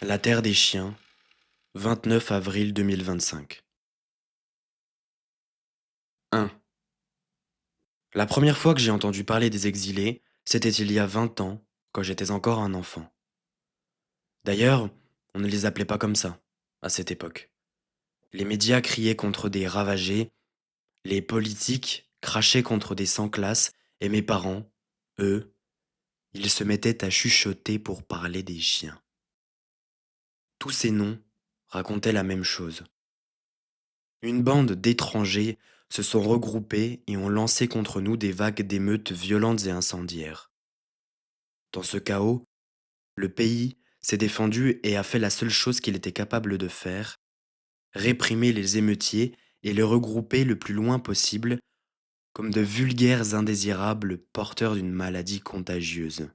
La Terre des Chiens, 29 avril 2025. 1. La première fois que j'ai entendu parler des exilés, c'était il y a 20 ans, quand j'étais encore un enfant. D'ailleurs, on ne les appelait pas comme ça, à cette époque. Les médias criaient contre des ravagés, les politiques crachaient contre des sans-classe, et mes parents, eux, ils se mettaient à chuchoter pour parler des chiens. Tous ces noms racontaient la même chose. Une bande d'étrangers se sont regroupés et ont lancé contre nous des vagues d'émeutes violentes et incendiaires. Dans ce chaos, le pays s'est défendu et a fait la seule chose qu'il était capable de faire, réprimer les émeutiers et les regrouper le plus loin possible comme de vulgaires indésirables porteurs d'une maladie contagieuse.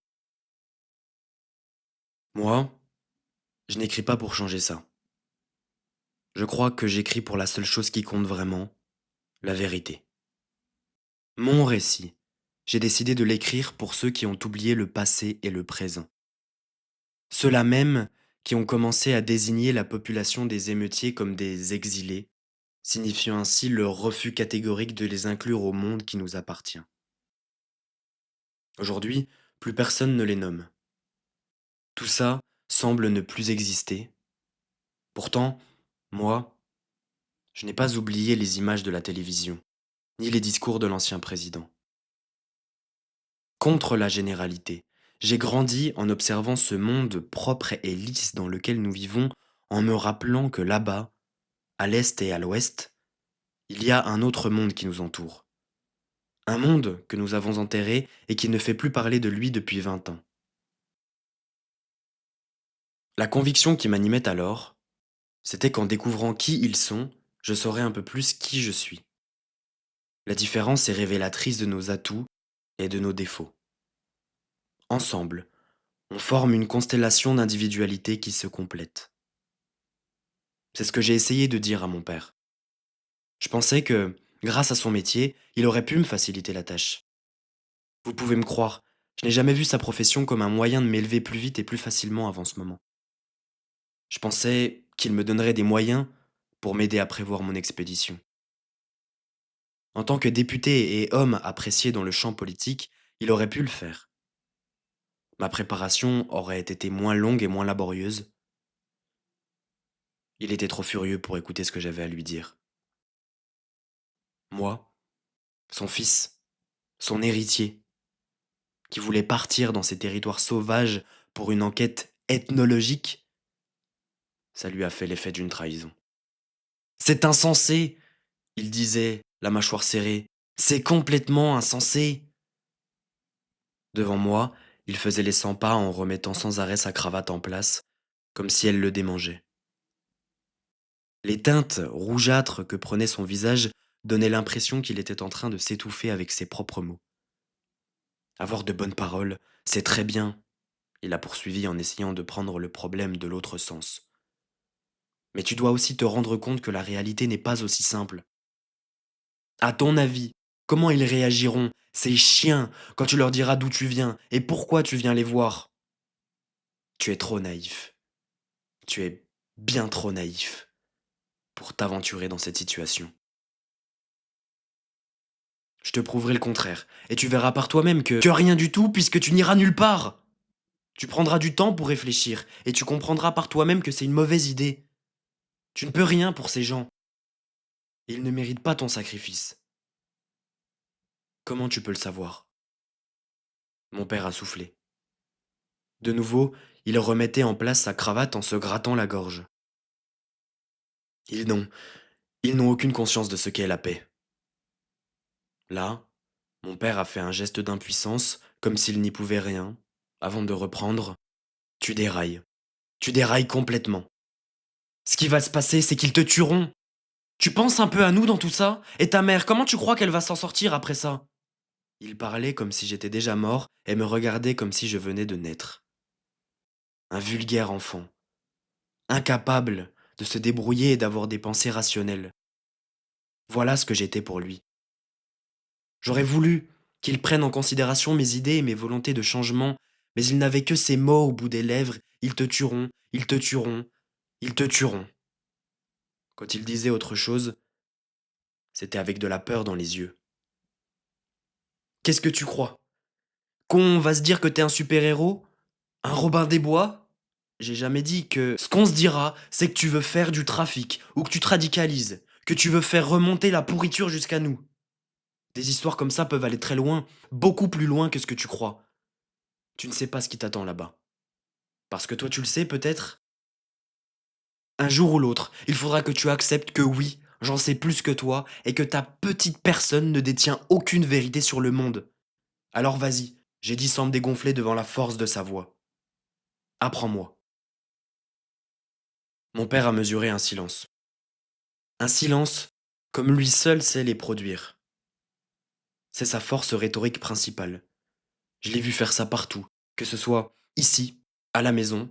Moi, je n'écris pas pour changer ça. Je crois que j'écris pour la seule chose qui compte vraiment, la vérité. Mon récit, j'ai décidé de l'écrire pour ceux qui ont oublié le passé et le présent. Ceux-là même qui ont commencé à désigner la population des émeutiers comme des exilés, signifiant ainsi leur refus catégorique de les inclure au monde qui nous appartient. Aujourd'hui, plus personne ne les nomme. Tout ça semble ne plus exister. Pourtant, moi, je n'ai pas oublié les images de la télévision, ni les discours de l'ancien président. Contre la généralité, j'ai grandi en observant ce monde propre et lisse dans lequel nous vivons, en me rappelant que là-bas, à l'est et à l'ouest, il y a un autre monde qui nous entoure. Un monde que nous avons enterré et qui ne fait plus parler de lui depuis 20 ans. La conviction qui m'animait alors, c'était qu'en découvrant qui ils sont, je saurais un peu plus qui je suis. La différence est révélatrice de nos atouts et de nos défauts. Ensemble, on forme une constellation d'individualités qui se complètent. C'est ce que j'ai essayé de dire à mon père. Je pensais que, grâce à son métier, il aurait pu me faciliter la tâche. Vous pouvez me croire, je n'ai jamais vu sa profession comme un moyen de m'élever plus vite et plus facilement avant ce moment. Je pensais qu'il me donnerait des moyens pour m'aider à prévoir mon expédition. En tant que député et homme apprécié dans le champ politique, il aurait pu le faire. Ma préparation aurait été moins longue et moins laborieuse. Il était trop furieux pour écouter ce que j'avais à lui dire. Moi, son fils, son héritier, qui voulait partir dans ces territoires sauvages pour une enquête ethnologique, ça lui a fait l'effet d'une trahison. C'est insensé, il disait, la mâchoire serrée. C'est complètement insensé. Devant moi, il faisait les 100 pas en remettant sans arrêt sa cravate en place, comme si elle le démangeait. Les teintes rougeâtres que prenait son visage donnaient l'impression qu'il était en train de s'étouffer avec ses propres mots. Avoir de bonnes paroles, c'est très bien, il a poursuivi en essayant de prendre le problème de l'autre sens. Mais tu dois aussi te rendre compte que la réalité n'est pas aussi simple. À ton avis, comment ils réagiront, ces chiens, quand tu leur diras d'où tu viens et pourquoi tu viens les voir? Tu es trop naïf. Tu es bien trop naïf pour t'aventurer dans cette situation. Je te prouverai le contraire, et tu verras par toi-même que rien du tout puisque tu n'iras nulle part. Tu prendras du temps pour réfléchir, et tu comprendras par toi-même que c'est une mauvaise idée. Tu ne peux rien pour ces gens. Ils ne méritent pas ton sacrifice. Comment tu peux le savoir? Mon père a soufflé. De nouveau, il remettait en place sa cravate en se grattant la gorge. Ils n'ont, ils n'ont aucune conscience de ce qu'est la paix. Là, mon père a fait un geste d'impuissance, comme s'il n'y pouvait rien, avant de reprendre. Tu dérailles. Tu dérailles complètement. Ce qui va se passer, c'est qu'ils te tueront. Tu penses un peu à nous dans tout ça? Et ta mère, comment tu crois qu'elle va s'en sortir après ça? Il parlait comme si j'étais déjà mort et me regardait comme si je venais de naître. Un vulgaire enfant, incapable de se débrouiller et d'avoir des pensées rationnelles. Voilà ce que j'étais pour lui. J'aurais voulu qu'il prenne en considération mes idées et mes volontés de changement, Mais ils n'avaient que ces mots au bout des lèvres. Ils te tueront, ils te tueront, ils te tueront. Quand ils disaient autre chose, c'était avec de la peur dans les yeux. Qu'est-ce que tu crois? Qu'on va se dire que t'es un super-héros? Un Robin des Bois? J'ai jamais dit que ce qu'on se dira, c'est que tu veux faire du trafic, ou que tu te radicalises, que tu veux faire remonter la pourriture jusqu'à nous. Des histoires comme ça peuvent aller très loin, beaucoup plus loin que ce que tu crois. Tu ne sais pas ce qui t'attend là-bas. Parce que toi tu le sais peut-être? Un jour ou l'autre, il faudra que tu acceptes que oui, j'en sais plus que toi, et que ta petite personne ne détient aucune vérité sur le monde. Alors vas-y, j'ai dit sans me dégonfler devant la force de sa voix. Apprends-moi. Mon père a mesuré un silence. Un silence comme lui seul sait les produire. C'est sa force rhétorique principale. Je l'ai vu faire ça partout, que ce soit ici, à la maison,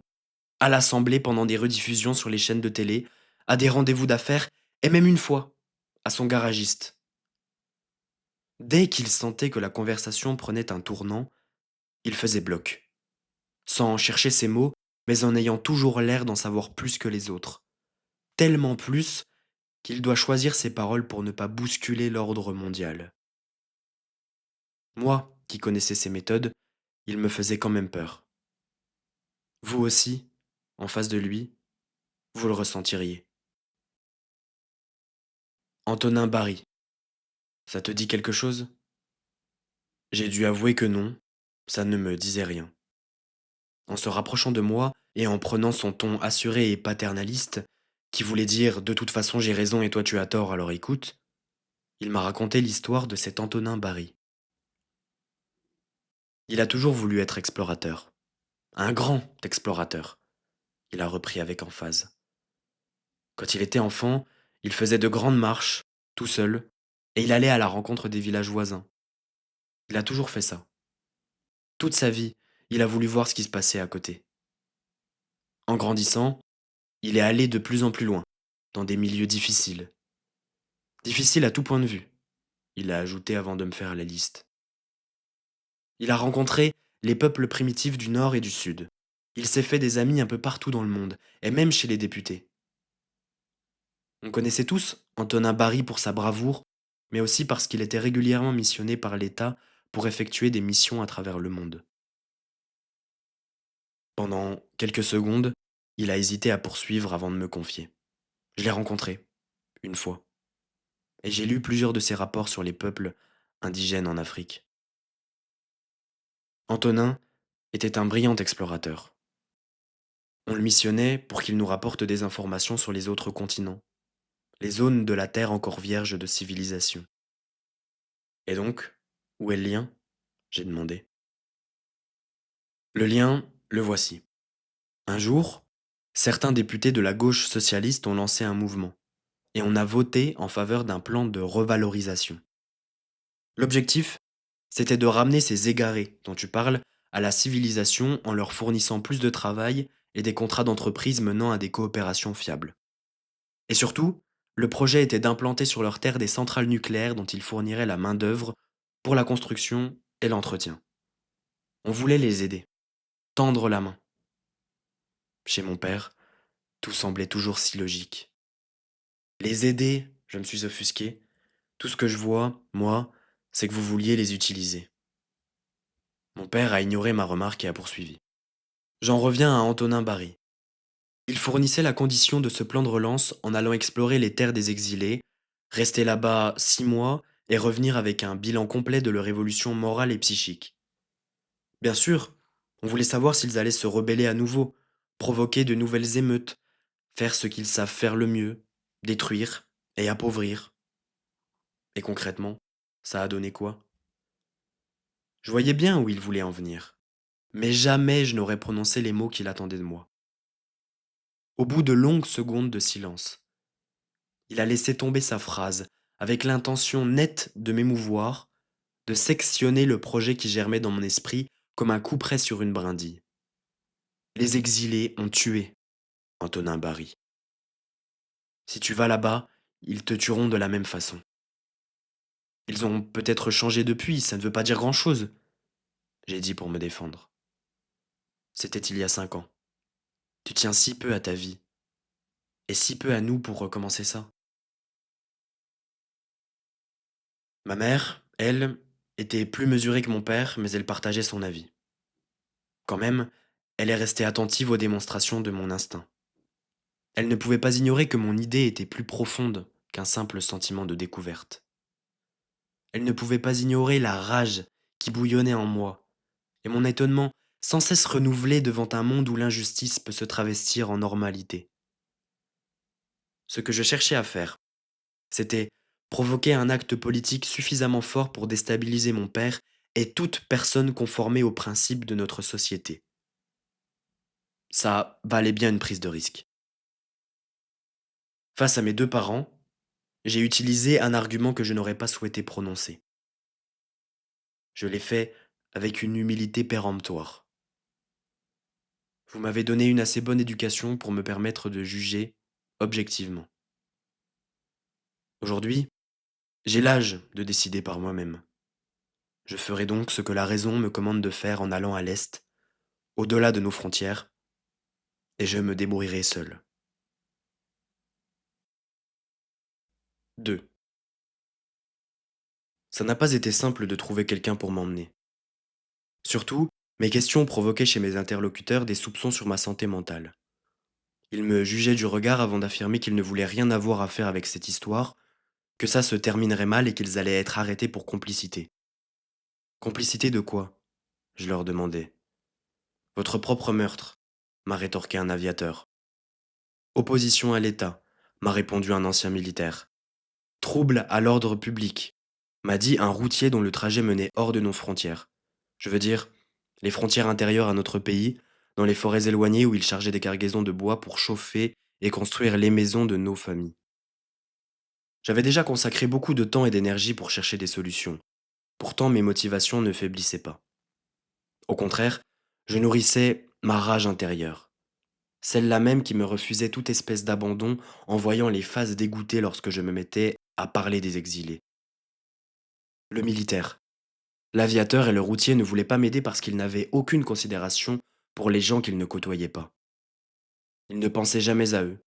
à l'Assemblée pendant des rediffusions sur les chaînes de télé, à des rendez-vous d'affaires, et même une fois, à son garagiste. Dès qu'il sentait que la conversation prenait un tournant, il faisait bloc, sans chercher ses mots, mais en ayant toujours l'air d'en savoir plus que les autres. Tellement plus qu'il doit choisir ses paroles pour ne pas bousculer l'ordre mondial. Moi, qui connaissais ses méthodes, il me faisait quand même peur. Vous aussi, en face de lui, vous le ressentiriez. Antonin Barry, ça te dit quelque chose? J'ai dû avouer que non, ça ne me disait rien. En se rapprochant de moi et en prenant son ton assuré et paternaliste, qui voulait dire de toute façon j'ai raison et toi tu as tort alors écoute, il m'a raconté l'histoire de cet Antonin Barry. Il a toujours voulu être explorateur. Un grand explorateur, il a repris avec emphase. Quand il était enfant, il faisait de grandes marches, tout seul, et il allait à la rencontre des villages voisins. Il a toujours fait ça. Toute sa vie, il a voulu voir ce qui se passait à côté. En grandissant, il est allé de plus en plus loin, dans des milieux difficiles. Difficiles à tout point de vue, il a ajouté avant de me faire la liste. Il a rencontré les peuples primitifs du Nord et du Sud. Il s'est fait des amis un peu partout dans le monde, et même chez les députés. On connaissait tous Antonin Barry pour sa bravoure, mais aussi parce qu'il était régulièrement missionné par l'État pour effectuer des missions à travers le monde. Pendant quelques secondes, il a hésité à poursuivre avant de me confier. Je l'ai rencontré, une fois, et j'ai lu plusieurs de ses rapports sur les peuples indigènes en Afrique. Antonin était un brillant explorateur. On le missionnait pour qu'il nous rapporte des informations sur les autres continents, les zones de la Terre encore vierges de civilisation. Et donc, où est le lien? J'ai demandé. Le lien, le voici. Un jour, certains députés de la gauche socialiste ont lancé un mouvement, et on a voté en faveur d'un plan de revalorisation. L'objectif, c'était de ramener ces égarés dont tu parles à la civilisation en leur fournissant plus de travail et des contrats d'entreprise menant à des coopérations fiables. Et surtout, le projet était d'implanter sur leur terre des centrales nucléaires dont ils fourniraient la main-d'œuvre pour la construction et l'entretien. On voulait les aider, tendre la main. Chez mon père, tout semblait toujours si logique. Les aider, je me suis offusqué. Tout ce que je vois, moi, c'est que vous vouliez les utiliser. Mon père a ignoré ma remarque et a poursuivi. J'en reviens à Antonin Barry. Il fournissait la condition de ce plan de relance en allant explorer les terres des exilés, rester là-bas 6 mois et revenir avec un bilan complet de leur évolution morale et psychique. Bien sûr, on voulait savoir s'ils allaient se rebeller à nouveau, provoquer de nouvelles émeutes, faire ce qu'ils savent faire le mieux, détruire et appauvrir. Et concrètement, ça a donné quoi? Je voyais bien où il voulait en venir, mais jamais je n'aurais prononcé les mots qu'il attendait de moi. Au bout de longues secondes de silence, il a laissé tomber sa phrase, avec l'intention nette de m'émouvoir, de sectionner le projet qui germait dans mon esprit comme un couperet sur une brindille. Les exilés ont tué Antonin Barry. Si tu vas là-bas, ils te tueront de la même façon. Ils ont peut-être changé depuis, ça ne veut pas dire grand-chose, j'ai dit pour me défendre. C'était il y a 5 ans. Tu tiens si peu à ta vie, et si peu à nous pour recommencer ça. Ma mère, elle, était plus mesurée que mon père, mais elle partageait son avis. Quand même, elle est restée attentive aux démonstrations de mon instinct. Elle ne pouvait pas ignorer que mon idée était plus profonde qu'un simple sentiment de découverte. Elle ne pouvait pas ignorer la rage qui bouillonnait en moi, et mon étonnement sans cesse renouvelé devant un monde où l'injustice peut se travestir en normalité. Ce que je cherchais à faire, c'était provoquer un acte politique suffisamment fort pour déstabiliser mon père et toute personne conformée aux principes de notre société. Ça valait bien une prise de risque. Face à mes deux parents, j'ai utilisé un argument que je n'aurais pas souhaité prononcer. Je l'ai fait avec une humilité péremptoire. Vous m'avez donné une assez bonne éducation pour me permettre de juger objectivement. Aujourd'hui, j'ai l'âge de décider par moi-même. Je ferai donc ce que la raison me commande de faire en allant à l'Est, au-delà de nos frontières, et je me débrouillerai seul. 2. Ça n'a pas été simple de trouver quelqu'un pour m'emmener. Surtout, mes questions provoquaient chez mes interlocuteurs des soupçons sur ma santé mentale. Ils me jugeaient du regard avant d'affirmer qu'ils ne voulaient rien avoir à faire avec cette histoire, que ça se terminerait mal et qu'ils allaient être arrêtés pour complicité. Complicité de quoi? Je leur demandais. Votre propre meurtre, m'a rétorqué un aviateur. Opposition à l'État, m'a répondu un ancien militaire. Trouble à l'ordre public, m'a dit un routier dont le trajet menait hors de nos frontières. Je veux dire, les frontières intérieures à notre pays, dans les forêts éloignées où il chargeait des cargaisons de bois pour chauffer et construire les maisons de nos familles. J'avais déjà consacré beaucoup de temps et d'énergie pour chercher des solutions. Pourtant, mes motivations ne faiblissaient pas. Au contraire, je nourrissais ma rage intérieure. Celle-là même qui me refusait toute espèce d'abandon en voyant les faces dégoûtées lorsque je me mettais à parler des exilés. Le militaire, l'aviateur et le routier ne voulaient pas m'aider parce qu'ils n'avaient aucune considération pour les gens qu'ils ne côtoyaient pas. Ils ne pensaient jamais à eux.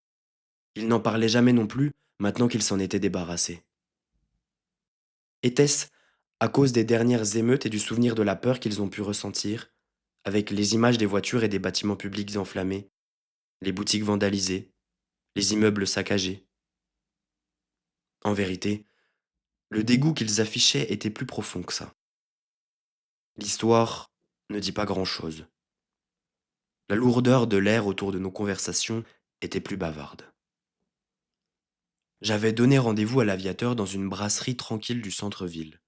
Ils n'en parlaient jamais non plus maintenant qu'ils s'en étaient débarrassés. Était-ce à cause des dernières émeutes et du souvenir de la peur qu'ils ont pu ressentir, avec les images des voitures et des bâtiments publics enflammés, les boutiques vandalisées, les immeubles saccagés? En vérité, le dégoût qu'ils affichaient était plus profond que ça. L'histoire ne dit pas grand-chose. La lourdeur de l'air autour de nos conversations était plus bavarde. J'avais donné rendez-vous à l'aviateur dans une brasserie tranquille du centre-ville.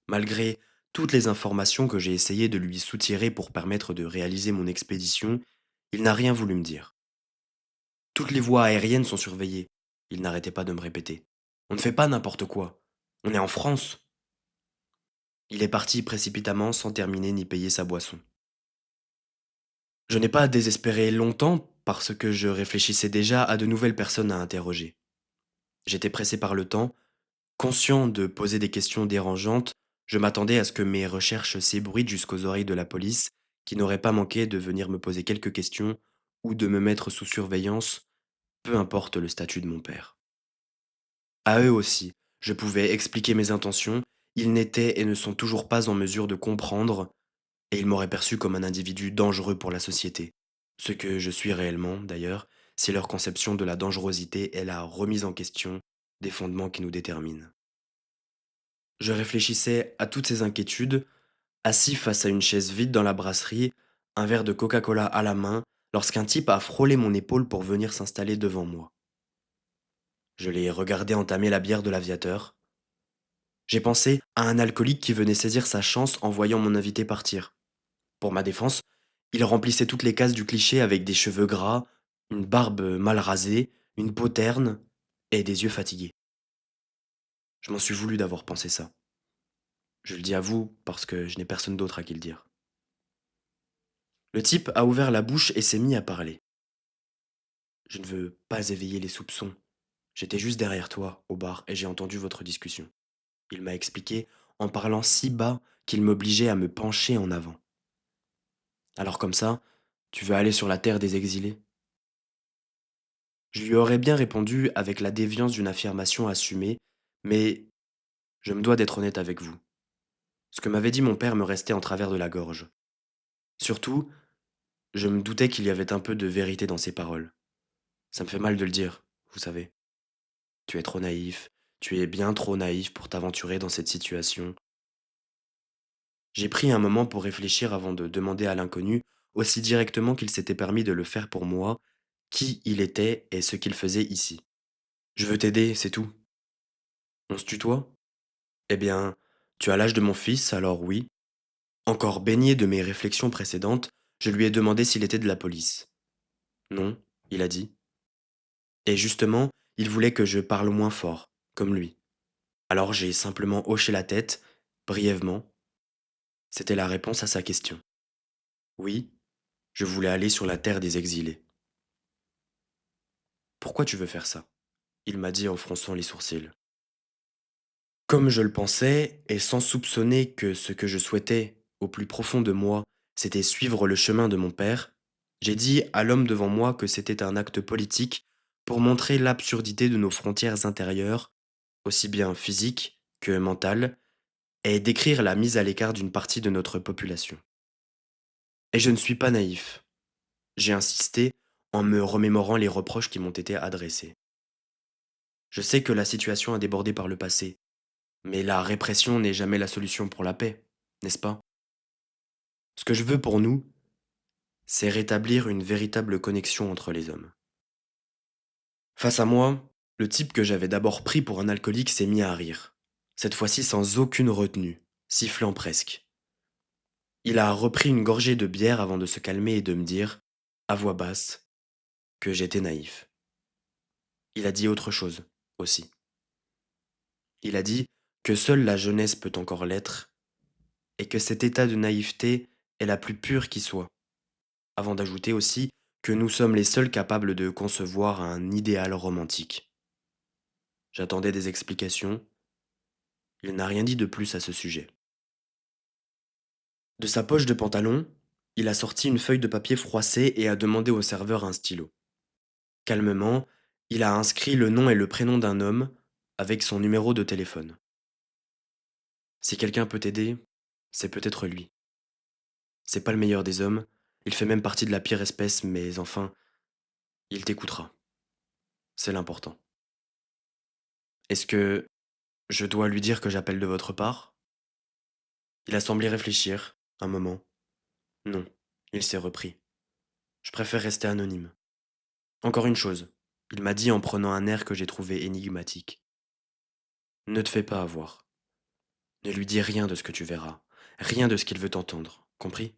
Malgré toutes les informations que j'ai essayé de lui soutirer pour permettre de réaliser mon expédition, il n'a rien voulu me dire. Toutes les voies aériennes sont surveillées, il n'arrêtait pas de me répéter. On ne fait pas n'importe quoi. On est en France. Il est parti précipitamment sans terminer ni payer sa boisson. Je n'ai pas désespéré longtemps parce que je réfléchissais déjà à de nouvelles personnes à interroger. J'étais pressé par le temps, conscient de poser des questions dérangeantes, je m'attendais à ce que mes recherches s'ébruitent jusqu'aux oreilles de la police, qui n'aurait pas manqué de venir me poser quelques questions ou de me mettre sous surveillance, peu importe le statut de mon père. À eux aussi, je pouvais expliquer mes intentions, ils n'étaient et ne sont toujours pas en mesure de comprendre, et ils m'auraient perçu comme un individu dangereux pour la société. Ce que je suis réellement, d'ailleurs, si leur conception de la dangerosité est la remise en question des fondements qui nous déterminent. Je réfléchissais à toutes ces inquiétudes, assis face à une chaise vide dans la brasserie, un verre de Coca-Cola à la main, lorsqu'un type a frôlé mon épaule pour venir s'installer devant moi. Je l'ai regardé entamer la bière de l'aviateur. J'ai pensé à un alcoolique qui venait saisir sa chance en voyant mon invité partir. Pour ma défense, il remplissait toutes les cases du cliché avec des cheveux gras, une barbe mal rasée, une peau terne et des yeux fatigués. Je m'en suis voulu d'avoir pensé ça. Je le dis à vous parce que je n'ai personne d'autre à qui le dire. Le type a ouvert la bouche et s'est mis à parler. Je ne veux pas éveiller les soupçons. J'étais juste derrière toi, au bar, et j'ai entendu votre discussion. Il m'a expliqué en parlant si bas qu'il m'obligeait à me pencher en avant. Alors comme ça, Tu veux aller sur la terre des exilés? Je lui aurais bien répondu avec la déviance d'une affirmation assumée, mais je me dois d'être honnête avec vous. Ce que m'avait dit mon père me restait en travers de la gorge. Surtout, je me doutais qu'il y avait un peu de vérité dans ses paroles. Ça me fait mal de le dire, vous savez. Tu es trop naïf, tu es bien trop naïf pour t'aventurer dans cette situation. J'ai pris un moment pour réfléchir avant de demander à l'inconnu, aussi directement qu'il s'était permis de le faire pour moi, qui il était et ce qu'il faisait ici. Je veux t'aider, c'est tout. On se tutoie? Eh bien, tu as l'âge de mon fils, alors oui. Encore baigné de mes réflexions précédentes, je lui ai demandé s'il était de la police. Non, il a dit. Et justement, il voulait que je parle moins fort, comme lui. Alors j'ai simplement hoché la tête, brièvement. C'était la réponse à sa question. Oui, je voulais aller sur la terre des exilés. Pourquoi tu veux faire ça? Il m'a dit en fronçant les sourcils. Comme je le pensais, et sans soupçonner que ce que je souhaitais, au plus profond de moi, c'était suivre le chemin de mon père, j'ai dit à l'homme devant moi que c'était un acte politique pour montrer l'absurdité de nos frontières intérieures, aussi bien physiques que mentales, et décrire la mise à l'écart d'une partie de notre population. Et je ne suis pas naïf, j'ai insisté en me remémorant les reproches qui m'ont été adressés. Je sais que la situation a débordé par le passé, mais la répression n'est jamais la solution pour la paix, n'est-ce pas? Ce que je veux pour nous, c'est rétablir une véritable connexion entre les hommes. Face à moi, le type que j'avais d'abord pris pour un alcoolique s'est mis à rire, cette fois-ci sans aucune retenue, sifflant presque. Il a repris une gorgée de bière avant de se calmer et de me dire, à voix basse, que j'étais naïf. Il a dit autre chose, aussi. Il a dit que seule la jeunesse peut encore l'être, et que cet état de naïveté est la plus pure qui soit, avant d'ajouter aussi que nous sommes les seuls capables de concevoir un idéal romantique. J'attendais des explications, il n'a rien dit de plus à ce sujet. De sa poche de pantalon, il a sorti une feuille de papier froissée et a demandé au serveur un stylo. Calmement, il a inscrit le nom et le prénom d'un homme avec son numéro de téléphone. Si quelqu'un peut t'aider, c'est peut-être lui. C'est pas le meilleur des hommes, il fait même partie de la pire espèce, mais enfin, il t'écoutera. C'est l'important. Est-ce que je dois lui dire que j'appelle de votre part? Il a semblé réfléchir, un moment. Non, il s'est repris. Je préfère rester anonyme. Encore une chose, il m'a dit en prenant un air que j'ai trouvé énigmatique. Ne te fais pas avoir. Ne lui dis rien de ce que tu verras, rien de ce qu'il veut entendre, compris?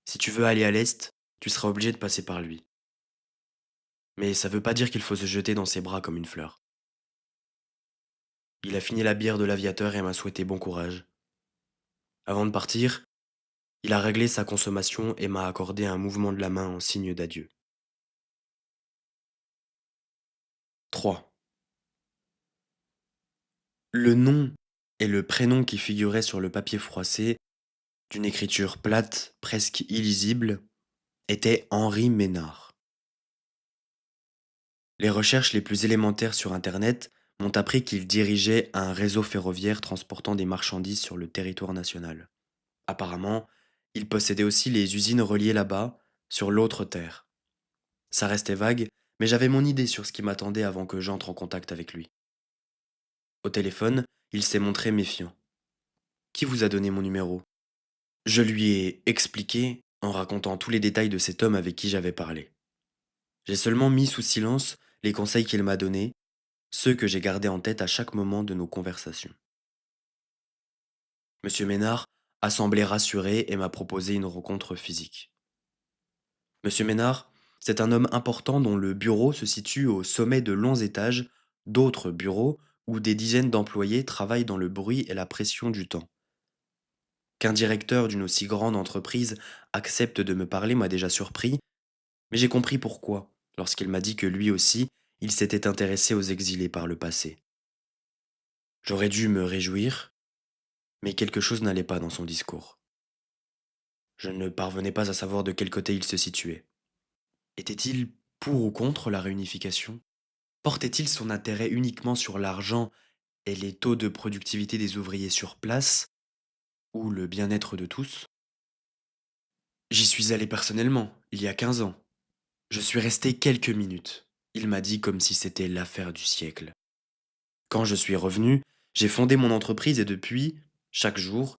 Si tu veux aller à l'Est, tu seras obligé de passer par lui. Mais ça veut pas dire qu'il faut se jeter dans ses bras comme une fleur. Il a fini la bière de l'aviateur et m'a souhaité bon courage. Avant de partir, il a réglé sa consommation et m'a accordé un mouvement de la main en signe d'adieu. 3. Le nom et le prénom qui figuraient sur le papier froissé, d'une écriture plate, presque illisible, étaient Henri Ménard. Les recherches les plus élémentaires sur Internet m'ont appris qu'il dirigeait un réseau ferroviaire transportant des marchandises sur le territoire national. Apparemment, il possédait aussi les usines reliées là-bas, sur l'autre terre. Ça restait vague, mais j'avais mon idée sur ce qui m'attendait avant que j'entre en contact avec lui. Au téléphone, il s'est montré méfiant. Qui vous a donné mon numéro? Je lui ai expliqué en racontant tous les détails de cet homme avec qui j'avais parlé. J'ai seulement mis sous silence les conseils qu'il m'a donnés, ceux que j'ai gardés en tête à chaque moment de nos conversations. Monsieur Ménard a semblé rassuré et m'a proposé une rencontre physique. Monsieur Ménard, c'est un homme important dont le bureau se situe au sommet de longs étages d'autres bureaux où des dizaines d'employés travaillent dans le bruit et la pression du temps. Qu'un directeur d'une aussi grande entreprise accepte de me parler m'a déjà surpris, mais j'ai compris pourquoi lorsqu'il m'a dit que lui aussi, il s'était intéressé aux exilés par le passé. J'aurais dû me réjouir, mais quelque chose n'allait pas dans son discours. Je ne parvenais pas à savoir de quel côté il se situait. Était-il pour ou contre la réunification? Portait-il son intérêt uniquement sur l'argent et les taux de productivité des ouvriers sur place, ou le bien-être de tous? J'y suis allé personnellement, il y a 15 ans. Je suis resté quelques minutes. Il m'a dit comme si c'était l'affaire du siècle. Quand je suis revenu, j'ai fondé mon entreprise et depuis, chaque jour,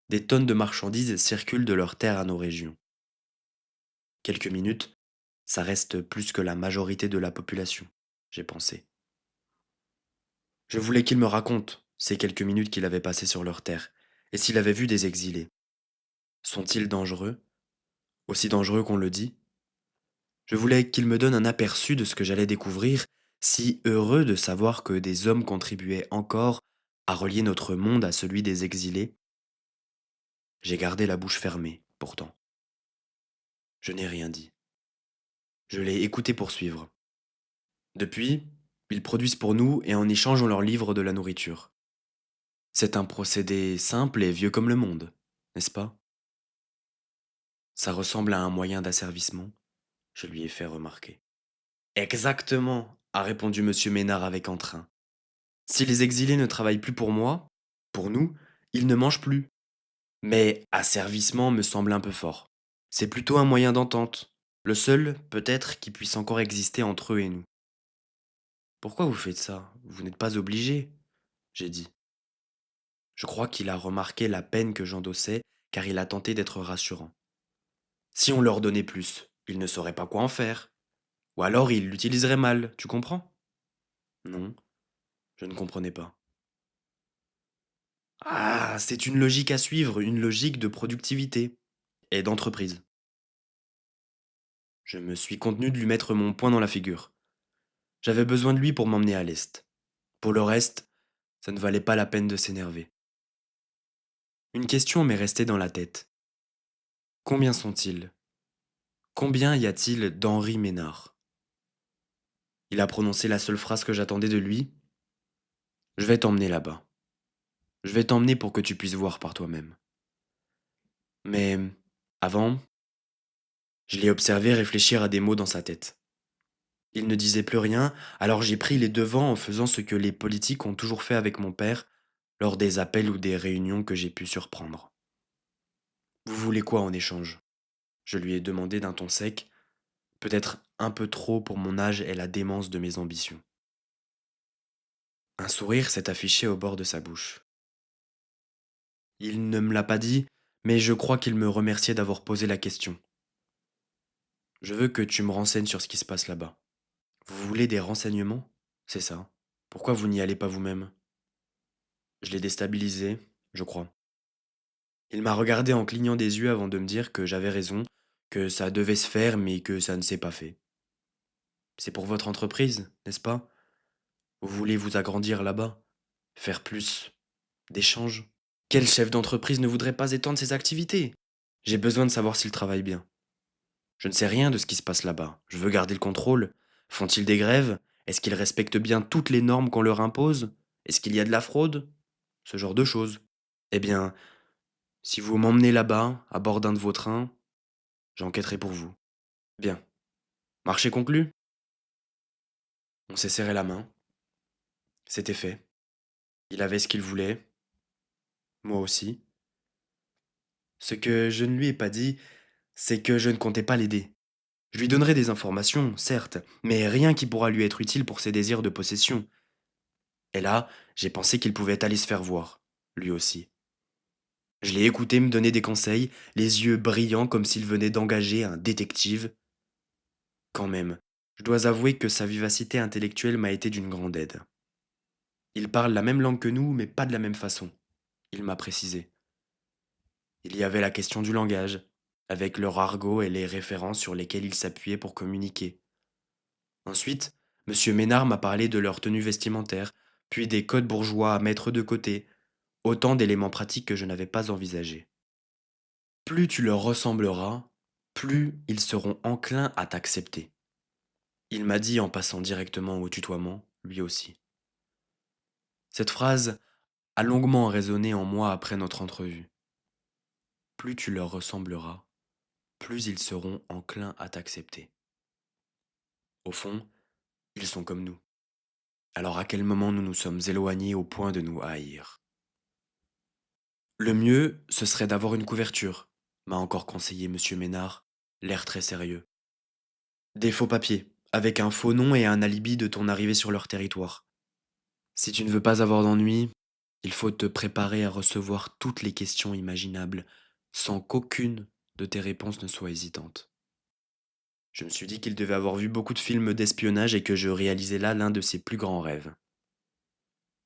des tonnes de marchandises circulent de leurs terres à nos régions. Quelques minutes, ça reste plus que la majorité de la population, j'ai pensé. Je voulais qu'il me raconte ces quelques minutes qu'il avait passées sur leur terre, et s'il avait vu des exilés. Sont-ils dangereux? Aussi dangereux qu'on le dit? Je voulais qu'il me donne un aperçu de ce que j'allais découvrir, si heureux de savoir que des hommes contribuaient encore à relier notre monde à celui des exilés. J'ai gardé la bouche fermée, pourtant. Je n'ai rien dit. Je l'ai écouté poursuivre. Depuis, ils produisent pour nous et en échange on leur livre de la nourriture. C'est un procédé simple et vieux comme le monde, n'est-ce pas? Ça ressemble à un moyen d'asservissement, je lui ai fait remarquer. Exactement, a répondu monsieur Ménard avec entrain. Si les exilés ne travaillent plus pour moi, pour nous, ils ne mangent plus. Mais asservissement me semble un peu fort. C'est plutôt un moyen d'entente, le seul, peut-être, qui puisse encore exister entre eux et nous. Pourquoi vous faites ça? Vous n'êtes pas obligé, j'ai dit. Je crois qu'il a remarqué la peine que j'endossais, car il a tenté d'être rassurant. Si on leur donnait plus, ils ne sauraient pas quoi en faire. Ou alors ils l'utiliseraient mal, tu comprends? Non, je ne comprenais pas. Ah, c'est une logique à suivre, une logique de productivité et d'entreprise. Je me suis contenu de lui mettre mon poing dans la figure. J'avais besoin de lui pour m'emmener à l'Est. Pour le reste, ça ne valait pas la peine de s'énerver. Une question m'est restée dans la tête. Combien sont-ils? Combien y a-t-il d'Henri Ménard? Il a prononcé la seule phrase que j'attendais de lui. Je vais t'emmener là-bas. Je vais t'emmener pour que tu puisses voir par toi-même. Mais avant, je l'ai observé réfléchir à des mots dans sa tête. Il ne disait plus rien, alors j'ai pris les devants en faisant ce que les politiques ont toujours fait avec mon père lors des appels ou des réunions que j'ai pu surprendre. Vous voulez quoi en échange? Je lui ai demandé d'un ton sec, peut-être un peu trop pour mon âge et la démence de mes ambitions. Un sourire s'est affiché au bord de sa bouche. Il ne me l'a pas dit, mais je crois qu'il me remerciait d'avoir posé la question. Je veux que tu me renseignes sur ce qui se passe là-bas. Vous voulez des renseignements? C'est ça. Pourquoi vous n'y allez pas vous-même? Je l'ai déstabilisé, je crois. Il m'a regardé en clignant des yeux avant de me dire que j'avais raison, que ça devait se faire mais que ça ne s'est pas fait. C'est pour votre entreprise, n'est-ce pas? Vous voulez vous agrandir là-bas? Faire plus d'échanges? Quel chef d'entreprise ne voudrait pas étendre ses activités? J'ai besoin de savoir s'il travaille bien. Je ne sais rien de ce qui se passe là-bas. Je veux garder le contrôle. Font-ils des grèves? Est-ce qu'ils respectent bien toutes les normes qu'on leur impose? Est-ce qu'il y a de la fraude? Ce genre de choses. Eh bien, si vous m'emmenez là-bas, à bord d'un de vos trains, j'enquêterai pour vous. Bien. Marché conclu? On s'est serré la main. C'était fait. Il avait ce qu'il voulait. Moi aussi. Ce que je ne lui ai pas dit, c'est que je ne comptais pas l'aider. Je lui donnerai des informations, certes, mais rien qui pourra lui être utile pour ses désirs de possession. Et là, j'ai pensé qu'il pouvait aller se faire voir, lui aussi. Je l'ai écouté me donner des conseils, les yeux brillants comme s'il venait d'engager un détective. Quand même, je dois avouer que sa vivacité intellectuelle m'a été d'une grande aide. Il parle la même langue que nous, mais pas de la même façon, il m'a précisé. Il y avait la question du langage, avec leur argot et les références sur lesquelles ils s'appuyaient pour communiquer. Ensuite, monsieur Ménard m'a parlé de leur tenue vestimentaire, puis des codes bourgeois à mettre de côté, autant d'éléments pratiques que je n'avais pas envisagés. Plus tu leur ressembleras, plus ils seront enclins à t'accepter. Il m'a dit en passant directement au tutoiement, lui aussi. Cette phrase a longuement résonné en moi après notre entrevue. plus tu leur ressembleras, plus ils seront enclins à t'accepter. Au fond, ils sont comme nous. Alors à quel moment nous nous sommes éloignés au point de nous haïr? Le mieux, ce serait d'avoir une couverture, m'a encore conseillé monsieur Ménard, l'air très sérieux. Des faux papiers, avec un faux nom et un alibi de ton arrivée sur leur territoire. Si tu ne veux pas avoir d'ennui, il faut te préparer à recevoir toutes les questions imaginables, sans qu'aucune de tes réponses ne soit hésitante. Je me suis dit qu'il devait avoir vu beaucoup de films d'espionnage et que je réalisais là l'un de ses plus grands rêves.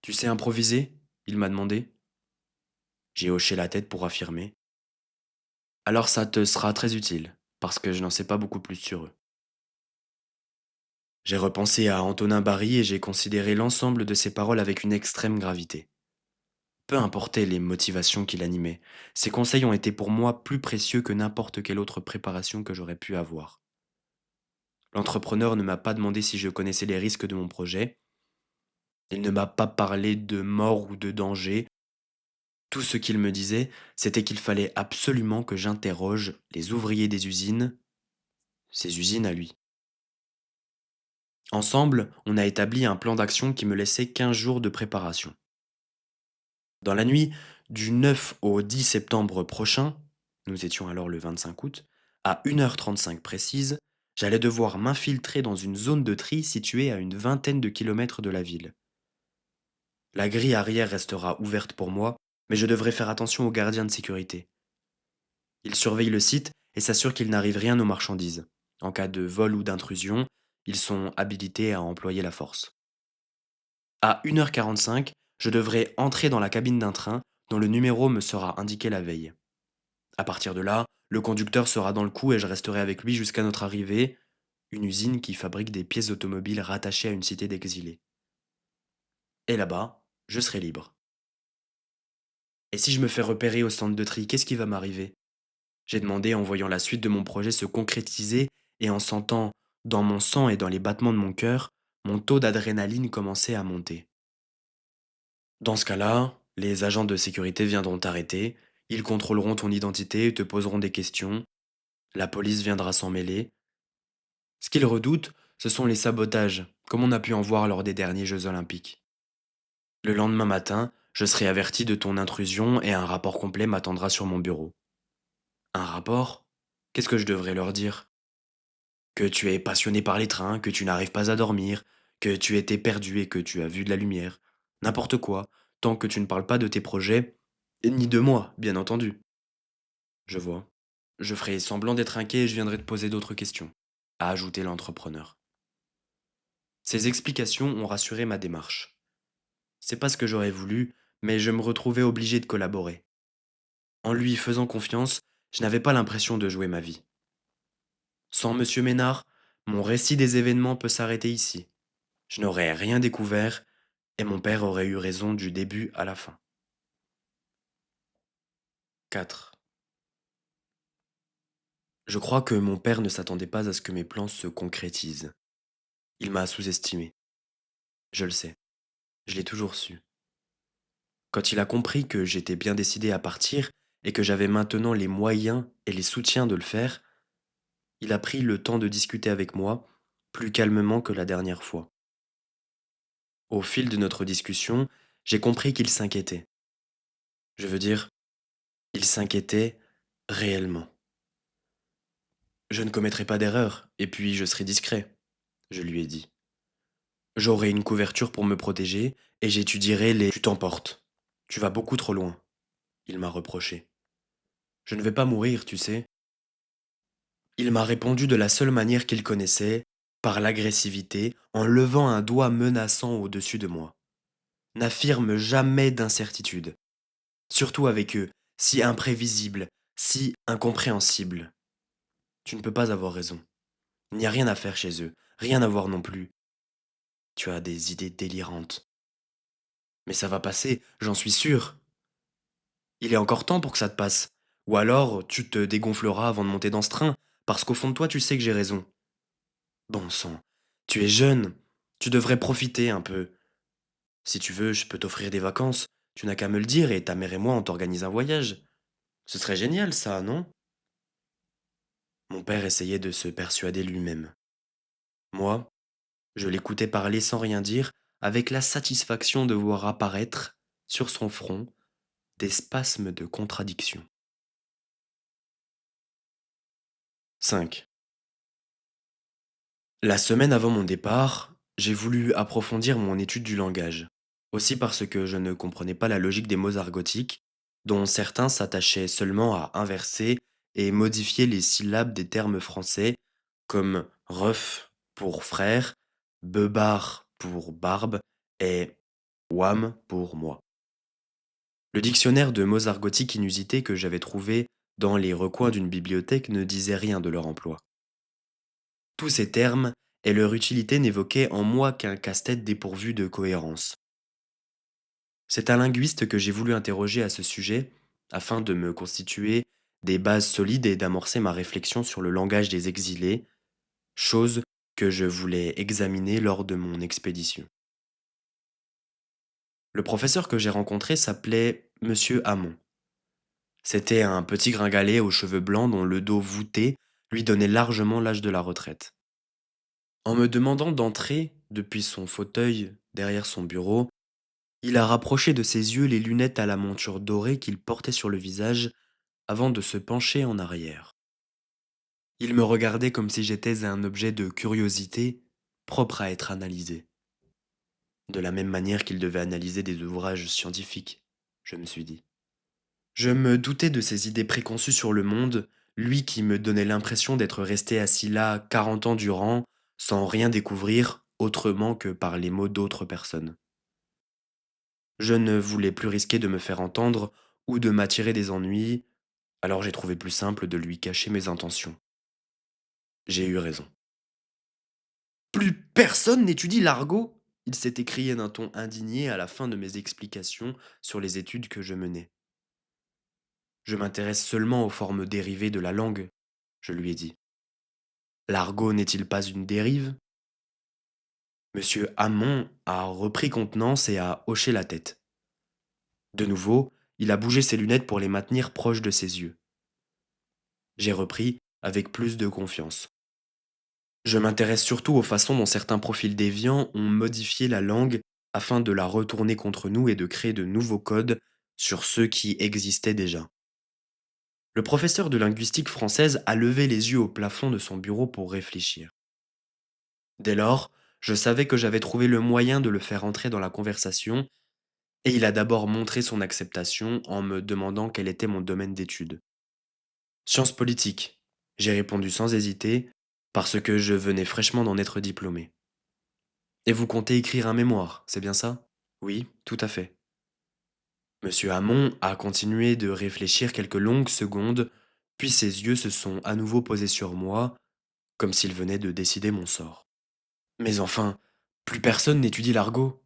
Tu sais improviser? Il m'a demandé. J'ai hoché la tête pour affirmer. Alors ça te sera très utile, parce que je n'en sais pas beaucoup plus sur eux. J'ai repensé à Antonin Barry et j'ai considéré l'ensemble de ses paroles avec une extrême gravité. Peu importaient les motivations qui l'animaient, ses conseils ont été pour moi plus précieux que n'importe quelle autre préparation que j'aurais pu avoir. L'entrepreneur ne m'a pas demandé si je connaissais les risques de mon projet, il ne m'a pas parlé de mort ou de danger. Tout ce qu'il me disait, c'était qu'il fallait absolument que j'interroge les ouvriers des usines, ses usines à lui. Ensemble, on a établi un plan d'action qui me laissait 15 jours de préparation. Dans la nuit du 9 au 10 septembre prochain, nous étions alors le 25 août, à 1h35 précise, j'allais devoir m'infiltrer dans une zone de tri située à une vingtaine de kilomètres de la ville. La grille arrière restera ouverte pour moi, mais je devrai faire attention aux gardiens de sécurité. Ils surveillent le site et s'assurent qu'il n'arrive rien aux marchandises. En cas de vol ou d'intrusion, ils sont habilités à employer la force. À 1h45, je devrais entrer dans la cabine d'un train dont le numéro me sera indiqué la veille. À partir de là, le conducteur sera dans le coup et je resterai avec lui jusqu'à notre arrivée, une usine qui fabrique des pièces automobiles rattachées à une cité d'exilés. Et là-bas, je serai libre. Et si je me fais repérer au centre de tri, qu'est-ce qui va m'arriver? J'ai demandé en voyant la suite de mon projet se concrétiser et en sentant, dans mon sang et dans les battements de mon cœur, mon taux d'adrénaline commencer à monter. Dans ce cas-là, les agents de sécurité viendront t'arrêter, ils contrôleront ton identité et te poseront des questions, la police viendra s'en mêler. Ce qu'ils redoutent, ce sont les sabotages, comme on a pu en voir lors des derniers Jeux olympiques. Le lendemain matin, je serai averti de ton intrusion et un rapport complet m'attendra sur mon bureau. Un rapport? Qu'est-ce que je devrais leur dire? Que tu es passionné par les trains, que tu n'arrives pas à dormir, que tu étais perdu et que tu as vu de la lumière. N'importe quoi, tant que tu ne parles pas de tes projets, et ni de moi, bien entendu. Je vois. Je ferai semblant d'être inquiet et je viendrai te poser d'autres questions, a ajouté l'entrepreneur. Ces explications ont rassuré ma démarche. C'est pas ce que j'aurais voulu, mais je me retrouvais obligé de collaborer. En lui faisant confiance, je n'avais pas l'impression de jouer ma vie. Sans Monsieur Ménard, mon récit des événements peut s'arrêter ici. Je n'aurais rien découvert et mon père aurait eu raison du début à la fin. 4. Je crois que mon père ne s'attendait pas à ce que mes plans se concrétisent. Il m'a sous-estimé. Je le sais. Je l'ai toujours su. Quand il a compris que j'étais bien décidé à partir et que j'avais maintenant les moyens et les soutiens de le faire, il a pris le temps de discuter avec moi, plus calmement que la dernière fois. Au fil de notre discussion, j'ai compris qu'il s'inquiétait. Je veux dire, il s'inquiétait réellement. Je ne commettrai pas d'erreur, et puis je serai discret, je lui ai dit. J'aurai une couverture pour me protéger, et j'étudierai les... Tu t'emportes. Tu vas beaucoup trop loin, il m'a reproché. Je ne vais pas mourir, tu sais. Il m'a répondu de la seule manière qu'il connaissait, par l'agressivité, en levant un doigt menaçant au-dessus de moi. N'affirme jamais d'incertitude, surtout avec eux, si imprévisibles, si incompréhensibles. Tu ne peux pas avoir raison. Il n'y a rien à faire chez eux, rien à voir non plus. Tu as des idées délirantes. Mais ça va passer, j'en suis sûr. Il est encore temps pour que ça te passe. Ou alors, tu te dégonfleras avant de monter dans ce train, parce qu'au fond de toi, tu sais que j'ai raison. Bon sang, tu es jeune, tu devrais profiter un peu. Si tu veux, je peux t'offrir des vacances. Tu n'as qu'à me le dire et ta mère et moi, on t'organise un voyage. Ce serait génial ça, non? Mon père essayait de se persuader lui-même. Moi, je l'écoutais parler sans rien dire, avec la satisfaction de voir apparaître, sur son front, des spasmes de contradiction. 5. La semaine avant mon départ, j'ai voulu approfondir mon étude du langage. Aussi parce que je ne comprenais pas la logique des mots argotiques, dont certains s'attachaient seulement à inverser et modifier les syllabes des termes français, comme ref pour frère, beubare pour barbe et wam pour moi. Le dictionnaire de mots argotiques inusités que j'avais trouvé dans les recoins d'une bibliothèque ne disait rien de leur emploi. Tous ces termes et leur utilité n'évoquaient en moi qu'un casse-tête dépourvu de cohérence. C'est un linguiste que j'ai voulu interroger à ce sujet afin de me constituer des bases solides et d'amorcer ma réflexion sur le langage des exilés, chose que je voulais examiner lors de mon expédition. Le professeur que j'ai rencontré s'appelait Monsieur Hamon. C'était un petit gringalet aux cheveux blancs dont le dos voûté lui donnait largement l'âge de la retraite. En me demandant d'entrer depuis son fauteuil derrière son bureau, il a rapproché de ses yeux les lunettes à la monture dorée qu'il portait sur le visage avant de se pencher en arrière. Il me regardait comme si j'étais un objet de curiosité propre à être analysé, de la même manière qu'il devait analyser des ouvrages scientifiques, je me suis dit. Je me doutais de ses idées préconçues sur le monde, lui qui me donnait l'impression d'être resté assis là 40 ans durant, sans rien découvrir autrement que par les mots d'autres personnes. Je ne voulais plus risquer de me faire entendre ou de m'attirer des ennuis, alors j'ai trouvé plus simple de lui cacher mes intentions. J'ai eu raison. Plus personne n'étudie l'argot? Il s'est écrié d'un ton indigné à la fin de mes explications sur les études que je menais. Je m'intéresse seulement aux formes dérivées de la langue, je lui ai dit. L'argot n'est-il pas une dérive? Monsieur Hamon a repris contenance et a hoché la tête. De nouveau, il a bougé ses lunettes pour les maintenir proches de ses yeux. J'ai repris avec plus de confiance. Je m'intéresse surtout aux façons dont certains profils déviants ont modifié la langue afin de la retourner contre nous et de créer de nouveaux codes sur ceux qui existaient déjà. Le professeur de linguistique française a levé les yeux au plafond de son bureau pour réfléchir. Dès lors, je savais que j'avais trouvé le moyen de le faire entrer dans la conversation, et il a d'abord montré son acceptation en me demandant quel était mon domaine d'étude. Sciences politiques, j'ai répondu sans hésiter, parce que je venais fraîchement d'en être diplômé. Et vous comptez écrire un mémoire, c'est bien ça? Oui, tout à fait. Monsieur Hamon a continué de réfléchir quelques longues secondes, puis ses yeux se sont à nouveau posés sur moi, comme s'il venait de décider mon sort. Mais enfin, plus personne n'étudie l'argot.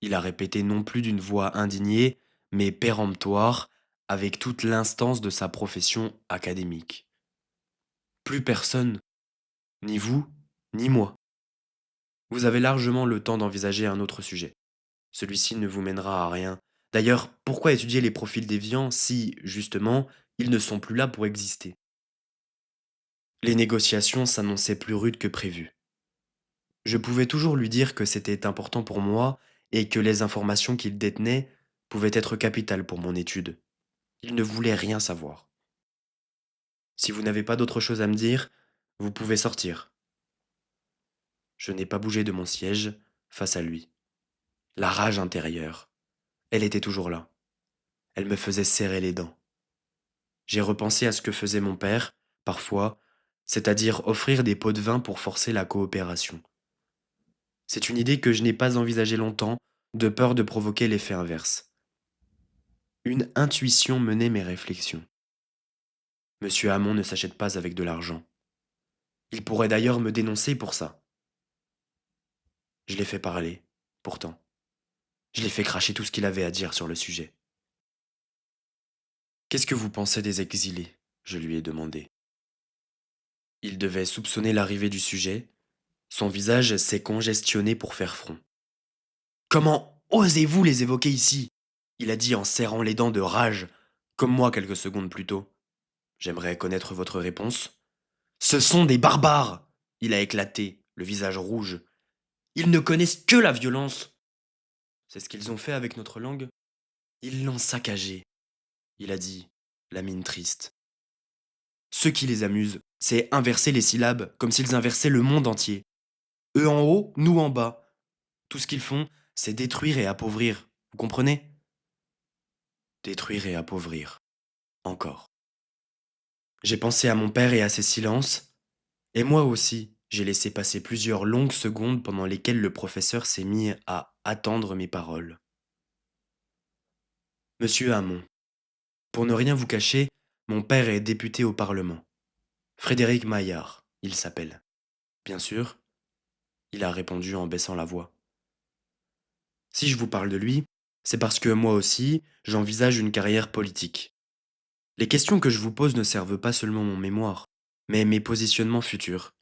Il a répété non plus d'une voix indignée, mais péremptoire, avec toute l'instance de sa profession académique. Plus personne, ni vous, ni moi. Vous avez largement le temps d'envisager un autre sujet. Celui-ci ne vous mènera à rien. D'ailleurs, pourquoi étudier les profils déviants si, justement, ils ne sont plus là pour exister? Les négociations s'annonçaient plus rudes que prévu. Je pouvais toujours lui dire que c'était important pour moi et que les informations qu'il détenait pouvaient être capitales pour mon étude. Il ne voulait rien savoir. Si vous n'avez pas d'autre chose à me dire, vous pouvez sortir. Je n'ai pas bougé de mon siège face à lui. La rage intérieure, elle était toujours là. Elle me faisait serrer les dents. J'ai repensé à ce que faisait mon père, parfois, c'est-à-dire offrir des pots de vin pour forcer la coopération. C'est une idée que je n'ai pas envisagée longtemps, de peur de provoquer l'effet inverse. Une intuition menait mes réflexions. Monsieur Hamon ne s'achète pas avec de l'argent. Il pourrait d'ailleurs me dénoncer pour ça. Je l'ai fait parler, pourtant. Je l'ai fait cracher tout ce qu'il avait à dire sur le sujet. Qu'est-ce que vous pensez des exilés? Je lui ai demandé. Il devait soupçonner l'arrivée du sujet. Son visage s'est congestionné pour faire front. Comment osez-vous les évoquer ici? Il a dit en serrant les dents de rage. comme moi quelques secondes plus tôt. J'aimerais connaître votre réponse. Ce sont des barbares! Il a éclaté, le visage rouge. Ils ne connaissent que la violence. C'est ce qu'ils ont fait avec notre langue. Ils l'ont saccagée, il a dit, la mine triste. Ce qui les amuse, c'est inverser les syllabes comme s'ils inversaient le monde entier. Eux en haut, nous en bas. Tout ce qu'ils font, c'est détruire et appauvrir. Vous comprenez? Détruire et appauvrir. Encore. J'ai pensé à mon père et à ses silences, et moi aussi, j'ai laissé passer plusieurs longues secondes pendant lesquelles le professeur s'est mis à attendre mes paroles. Monsieur Hamon, pour ne rien vous cacher, mon père est député au Parlement. Frédéric Maillard, il s'appelle. Bien sûr, il a répondu en baissant la voix. Si je vous parle de lui, c'est parce que moi aussi, j'envisage une carrière politique. Les questions que je vous pose ne servent pas seulement mon mémoire, mais mes positionnements futurs.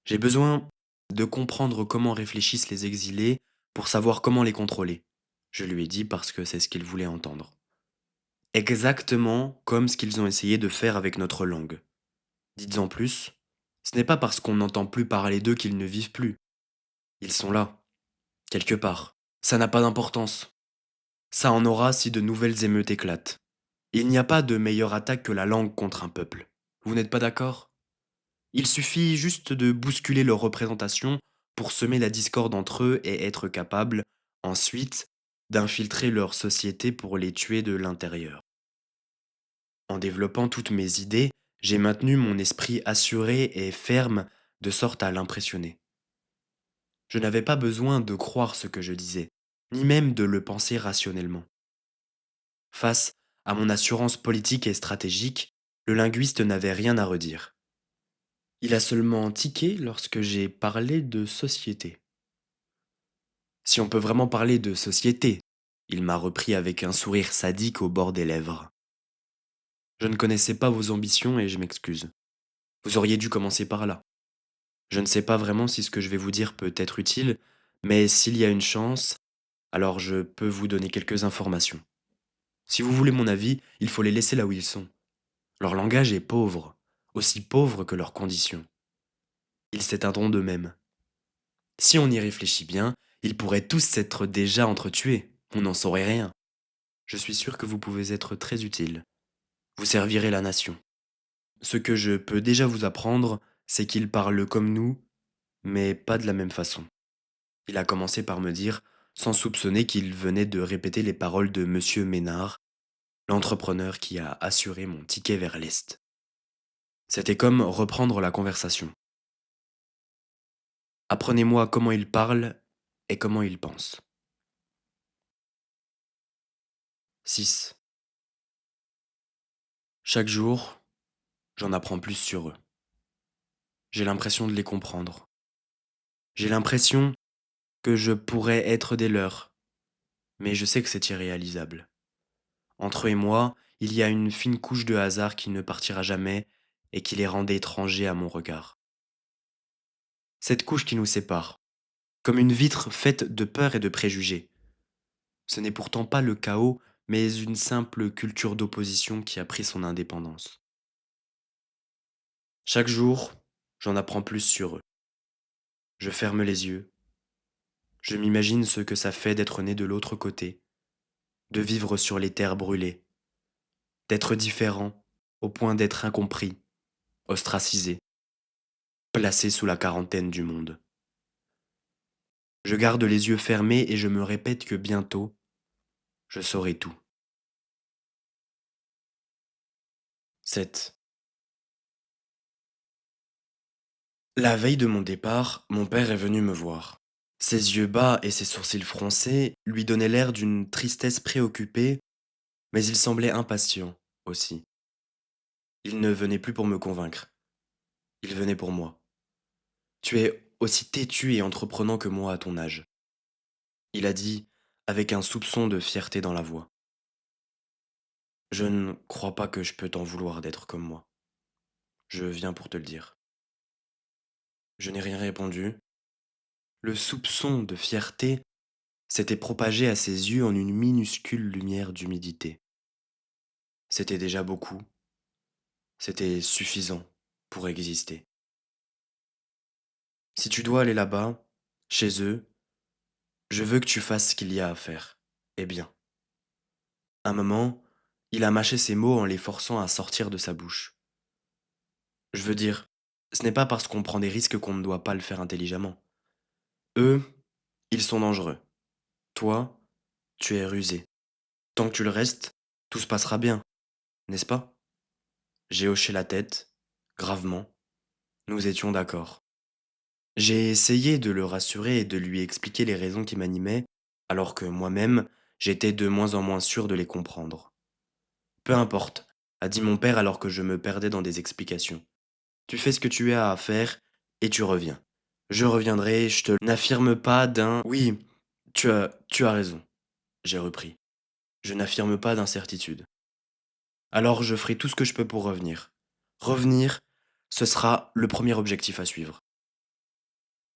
J'ai besoin de comprendre comment réfléchissent les exilés pour savoir comment les contrôler. Je lui ai dit parce que c'est ce qu'il voulait entendre. Exactement comme ce qu'ils ont essayé de faire avec notre langue. Dites-en plus, ce n'est pas parce qu'on n'entend plus parler d'eux qu'ils ne vivent plus. Ils sont là, quelque part. Ça n'a pas d'importance. Ça en aura si de nouvelles émeutes éclatent. Il n'y a pas de meilleure attaque que la langue contre un peuple. Vous n'êtes pas d'accord? Il suffit juste de bousculer leur représentation pour semer la discorde entre eux et être capable, ensuite, d'infiltrer leur société pour les tuer de l'intérieur. En développant toutes mes idées, j'ai maintenu mon esprit assuré et ferme de sorte à l'impressionner. Je n'avais pas besoin de croire ce que je disais, ni même de le penser rationnellement. Face à mon assurance politique et stratégique, le linguiste n'avait rien à redire. Il a seulement tiqué lorsque j'ai parlé de société. Si on peut vraiment parler de société, il m'a repris avec un sourire sadique au bord des lèvres. Je ne connaissais pas vos ambitions et je m'excuse. Vous auriez dû commencer par là. Je ne sais pas vraiment si ce que je vais vous dire peut être utile, mais s'il y a une chance, alors je peux vous donner quelques informations. Si vous voulez mon avis, il faut les laisser là où ils sont. Leur langage est pauvre, aussi pauvre que leurs conditions. Ils s'éteindront d'eux-mêmes. Si on y réfléchit bien, ils pourraient tous s'être déjà entretués. On n'en saurait rien. Je suis sûr que vous pouvez être très utile. Vous servirez la nation. Ce que je peux déjà vous apprendre, c'est qu'ils parlent comme nous, mais pas de la même façon. Il a commencé par me dire, sans soupçonner qu'il venait de répéter les paroles de Monsieur Ménard, l'entrepreneur qui a assuré mon ticket vers l'Est. C'était comme reprendre la conversation. Apprenez-moi comment il parle et comment il pense. 6. Chaque jour, j'en apprends plus sur eux. J'ai l'impression de les comprendre. J'ai l'impression que je pourrais être des leurs, mais je sais que c'est irréalisable. Entre eux et moi, il y a une fine couche de hasard qui ne partira jamais et qui les rendait étrangers à mon regard. Cette couche qui nous sépare, comme une vitre faite de peur et de préjugés. Ce n'est pourtant pas le chaos, mais une simple culture d'opposition qui a pris son indépendance. Chaque jour, j'en apprends plus sur eux. Je ferme les yeux. Je m'imagine ce que ça fait d'être né de l'autre côté, de vivre sur les terres brûlées, d'être différent au point d'être incompris, ostracisé, placé sous la quarantaine du monde. Je garde les yeux fermés et je me répète que bientôt, je saurai tout. 7. La veille de mon départ, mon père est venu me voir. Ses yeux bas et ses sourcils froncés lui donnaient l'air d'une tristesse préoccupée, mais il semblait impatient aussi. Il ne venait plus pour me convaincre, il venait pour moi. Tu es aussi têtu et entreprenant que moi à ton âge. Il a dit, avec un soupçon de fierté dans la voix. Je ne crois pas que je peux t'en vouloir d'être comme moi. Je viens pour te le dire. Je n'ai rien répondu. Le soupçon de fierté s'était propagé à ses yeux en une minuscule lumière d'humidité. C'était déjà beaucoup, c'était suffisant pour exister. Si tu dois aller là-bas, chez eux, je veux que tu fasses ce qu'il y a à faire. Eh bien. Un moment, il a mâché ses mots en les forçant à sortir de sa bouche. Je veux dire, ce n'est pas parce qu'on prend des risques qu'on ne doit pas le faire intelligemment. Eux, ils sont dangereux. Toi, tu es rusé. Tant que tu le restes, tout se passera bien, n'est-ce pas? J'ai hoché la tête, gravement. Nous étions d'accord. J'ai essayé de le rassurer et de lui expliquer les raisons qui m'animaient, alors que moi-même, j'étais de moins en moins sûr de les comprendre. Peu importe, a dit mon père alors que je me perdais dans des explications. Tu fais ce que tu as à faire et tu reviens. Je reviendrai, je te n'affirme pas d'un... Oui, tu as raison, j'ai repris. Je n'affirme pas d'incertitude. Alors je ferai tout ce que je peux pour revenir. Revenir, ce sera le premier objectif à suivre.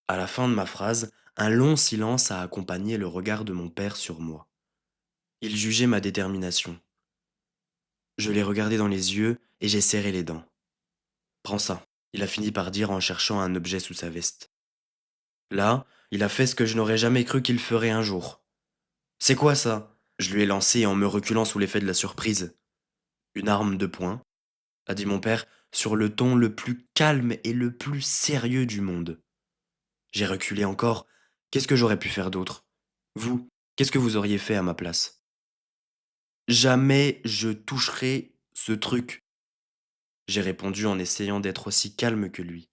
À la fin de ma phrase, un long silence a accompagné le regard de mon père sur moi. Il jugeait ma détermination. Je l'ai regardé dans les yeux et j'ai serré les dents. Prends ça, il a fini par dire en cherchant un objet sous sa veste. Là, il a fait ce que je n'aurais jamais cru qu'il ferait un jour. C'est quoi ça? Je lui ai lancé en me reculant sous l'effet de la surprise. Une arme de poing, a dit mon père, sur le ton le plus calme et le plus sérieux du monde. J'ai reculé encore. Qu'est-ce que j'aurais pu faire d'autre? Vous, qu'est-ce que vous auriez fait à ma place? Jamais je toucherai ce truc, j'ai répondu en essayant d'être aussi calme que lui.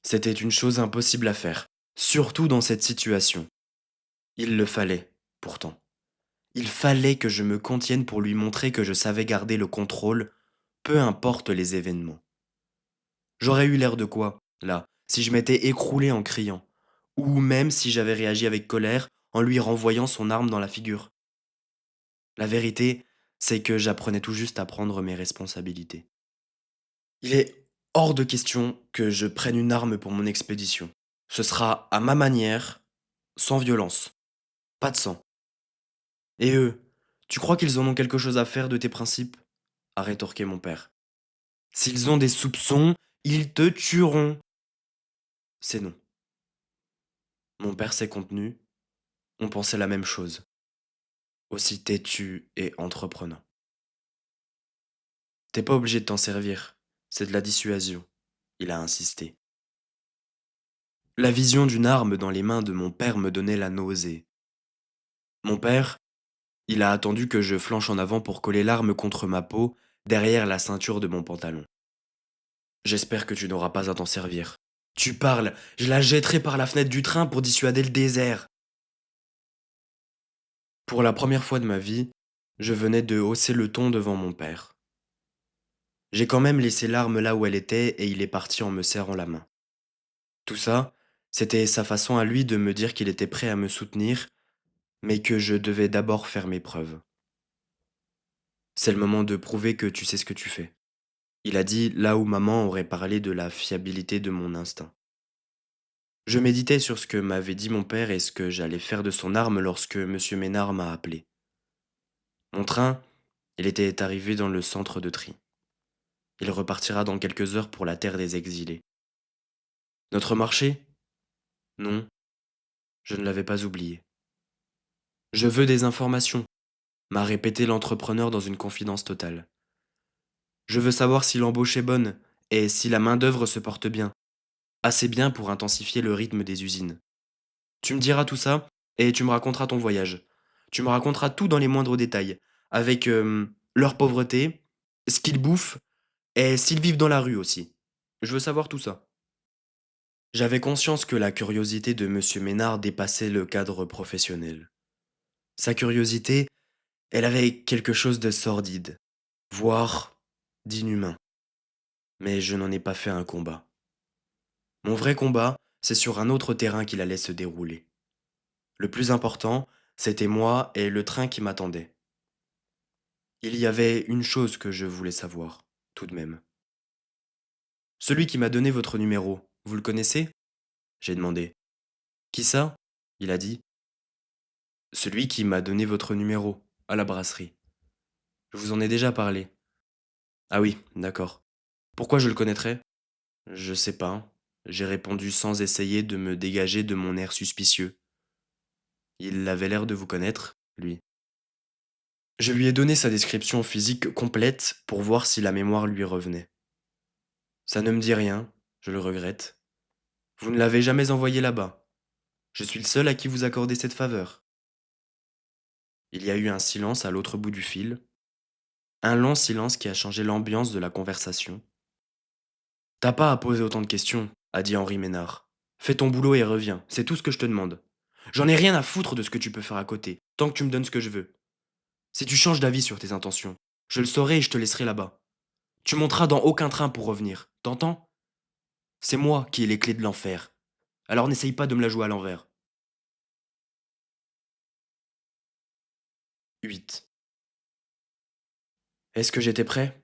C'était une chose impossible à faire, surtout dans cette situation. Il le fallait, pourtant. Il fallait que je me contienne pour lui montrer que je savais garder le contrôle, peu importe les événements. J'aurais eu l'air de quoi, là, si je m'étais écroulé en criant, ou même si j'avais réagi avec colère en lui renvoyant son arme dans la figure. La vérité, c'est que j'apprenais tout juste à prendre mes responsabilités. Il est hors de question que je prenne une arme pour mon expédition. Ce sera à ma manière, sans violence, pas de sang. Et eux, tu crois qu'ils en ont quelque chose à faire de tes principes? A rétorqué mon père. S'ils ont des soupçons, ils te tueront. C'est non. Mon père s'est contenu, on pensait la même chose, aussi têtu et entreprenant. T'es pas obligé de t'en servir, c'est de la dissuasion, il a insisté. La vision d'une arme dans les mains de mon père me donnait la nausée. Mon père, il a attendu que je flanche en avant pour coller l'arme contre ma peau, derrière la ceinture de mon pantalon. J'espère que tu n'auras pas à t'en servir. Tu parles, je la jetterai par la fenêtre du train pour dissuader le désert. Pour la première fois de ma vie, je venais de hausser le ton devant mon père. J'ai quand même laissé l'arme là où elle était et il est parti en me serrant la main. Tout ça, c'était sa façon à lui de me dire qu'il était prêt à me soutenir, mais que je devais d'abord faire mes preuves. C'est le moment de prouver que tu sais ce que tu fais. Il a dit là où maman aurait parlé de la fiabilité de mon instinct. Je méditais sur ce que m'avait dit mon père et ce que j'allais faire de son arme lorsque monsieur Ménard m'a appelé. Mon train, il était arrivé dans le centre de tri. Il repartira dans quelques heures pour la terre des exilés. Notre marché? Non, je ne l'avais pas oublié. Je veux des informations, m'a répété l'entrepreneur dans une confidence totale. Je veux savoir si l'embauche est bonne et si la main-d'œuvre se porte bien, assez bien pour intensifier le rythme des usines. Tu me diras tout ça et tu me raconteras ton voyage. Tu me raconteras tout dans les moindres détails, avec leur pauvreté, ce qu'ils bouffent et s'ils vivent dans la rue aussi. Je veux savoir tout ça. J'avais conscience que la curiosité de monsieur Ménard dépassait le cadre professionnel. Sa curiosité, elle avait quelque chose de sordide, voire d'inhumain. Mais je n'en ai pas fait un combat. Mon vrai combat, c'est sur un autre terrain qu'il allait se dérouler. Le plus important, c'était moi et le train qui m'attendait. Il y avait une chose que je voulais savoir, tout de même. Celui qui m'a donné votre numéro, vous le connaissez? J'ai demandé. Qui ça? Il a dit. Celui qui m'a donné votre numéro, à la brasserie. Je vous en ai déjà parlé. Ah oui, d'accord. Pourquoi je le connaîtrais? Je sais pas. J'ai répondu sans essayer de me dégager de mon air suspicieux. Il avait l'air de vous connaître, lui. Je lui ai donné sa description physique complète pour voir si la mémoire lui revenait. Ça ne me dit rien, je le regrette. Vous ne l'avez jamais envoyé là-bas. Je suis le seul à qui vous accorder cette faveur. Il y a eu un silence à l'autre bout du fil, un long silence qui a changé l'ambiance de la conversation. T'as pas à poser autant de questions, a dit Henri Ménard. Fais ton boulot et reviens, c'est tout ce que je te demande. J'en ai rien à foutre de ce que tu peux faire à côté, tant que tu me donnes ce que je veux. Si tu changes d'avis sur tes intentions, je le saurai et je te laisserai là-bas. Tu monteras dans aucun train pour revenir, t'entends? C'est moi qui ai les clés de l'enfer. Alors n'essaye pas de me la jouer à l'envers. 8. Est-ce que j'étais prêt?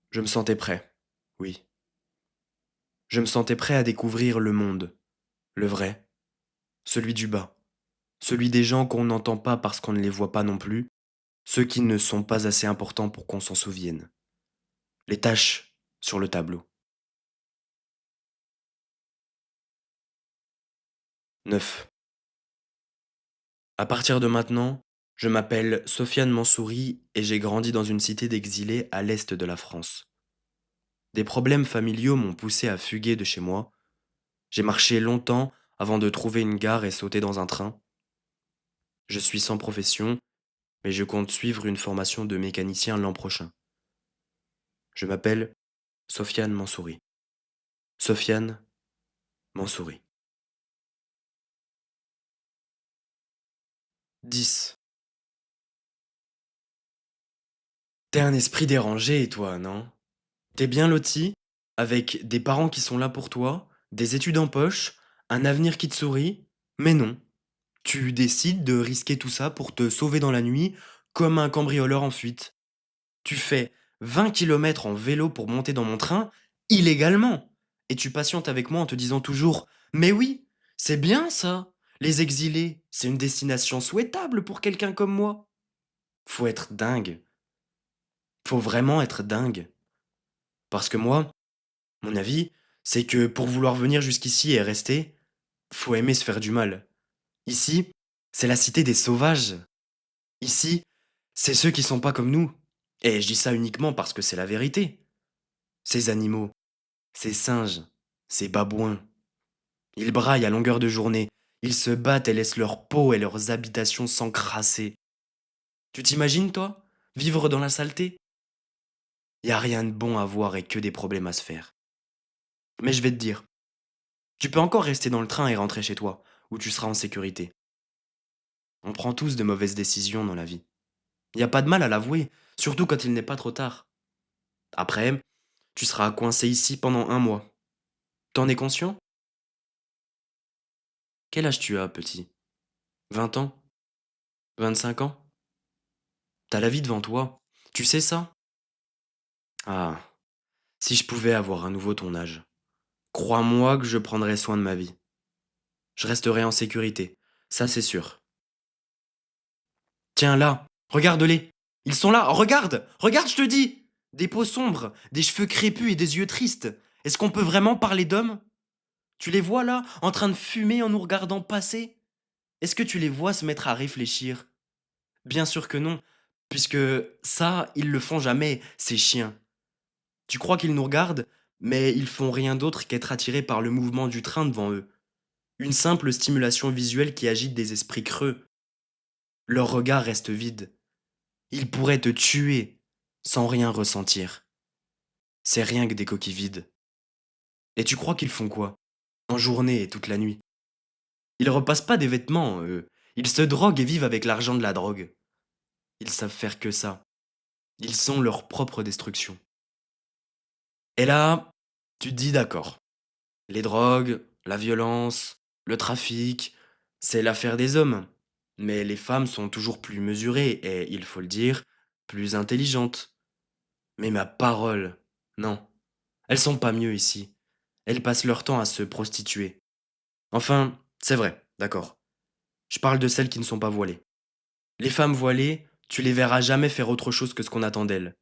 Je me sentais prêt, oui. Je me sentais prêt à découvrir le monde, le vrai, celui du bas, celui des gens qu'on n'entend pas parce qu'on ne les voit pas non plus, ceux qui ne sont pas assez importants pour qu'on s'en souvienne. Les tâches sur le tableau. 9. À partir de maintenant, je m'appelle Sofiane Mansouri et j'ai grandi dans une cité d'exilés à l'est de la France. Des problèmes familiaux m'ont poussé à fuguer de chez moi. J'ai marché longtemps avant de trouver une gare et sauter dans un train. Je suis sans profession, mais je compte suivre une formation de mécanicien l'an prochain. Je m'appelle Sofiane Mansouri. Sofiane Mansouri. 10. T'es un esprit dérangé, toi, non? T'es bien loti, avec des parents qui sont là pour toi, des études en poche, un avenir qui te sourit, mais non. Tu décides de risquer tout ça pour te sauver dans la nuit, comme un cambrioleur en fuite. Tu fais 20 kilomètres en vélo pour monter dans mon train, illégalement. Et tu patientes avec moi en te disant toujours: mais oui, c'est bien ça. Les exilés, c'est une destination souhaitable pour quelqu'un comme moi. Faut être dingue. Faut vraiment être dingue. Parce que moi, mon avis, c'est que pour vouloir venir jusqu'ici et rester, faut aimer se faire du mal. Ici, c'est la cité des sauvages. Ici, c'est ceux qui sont pas comme nous. Et je dis ça uniquement parce que c'est la vérité. Ces animaux, ces singes, ces babouins, ils braillent à longueur de journée. Ils se battent et laissent leur peau et leurs habitations s'encrasser. Tu t'imagines, toi, vivre dans la saleté? Y a rien de bon à voir et que des problèmes à se faire. Mais je vais te dire, tu peux encore rester dans le train et rentrer chez toi, où tu seras en sécurité. On prend tous de mauvaises décisions dans la vie. Y a pas de mal à l'avouer, surtout quand il n'est pas trop tard. Après, tu seras coincé ici pendant 1 mois. T'en es conscient? Quel âge tu as, petit? 20 ans? 25 ans? T'as la vie devant toi. Tu sais ça? Ah, si je pouvais avoir à nouveau ton âge. Crois-moi que je prendrais soin de ma vie. Je resterai en sécurité. Ça, c'est sûr. Tiens, là, regarde-les. Ils sont là, regarde! Regarde, je te dis! Des peaux sombres, des cheveux crépus et des yeux tristes. Est-ce qu'on peut vraiment parler d'hommes? Tu les vois là, en train de fumer en nous regardant passer? Est-ce que tu les vois se mettre à réfléchir? Bien sûr que non, puisque ça, ils le font jamais, ces chiens. Tu crois qu'ils nous regardent, mais ils font rien d'autre qu'être attirés par le mouvement du train devant eux. Une simple stimulation visuelle qui agite des esprits creux. Leur regard reste vide. Ils pourraient te tuer sans rien ressentir. C'est rien que des coquilles vides. Et tu crois qu'ils font quoi? En journée et toute la nuit. Ils repassent pas des vêtements, eux. Ils se droguent et vivent avec l'argent de la drogue. Ils savent faire que ça. Ils sont leur propre destruction. Et là, tu te dis d'accord. Les drogues, la violence, le trafic, c'est l'affaire des hommes. Mais les femmes sont toujours plus mesurées et, il faut le dire, plus intelligentes. Mais ma parole, non. Elles sont pas mieux ici. Elles passent leur temps à se prostituer. Enfin, c'est vrai, d'accord. Je parle de celles qui ne sont pas voilées. Les femmes voilées Tu les verras jamais faire autre chose que ce qu'on attend d'elles.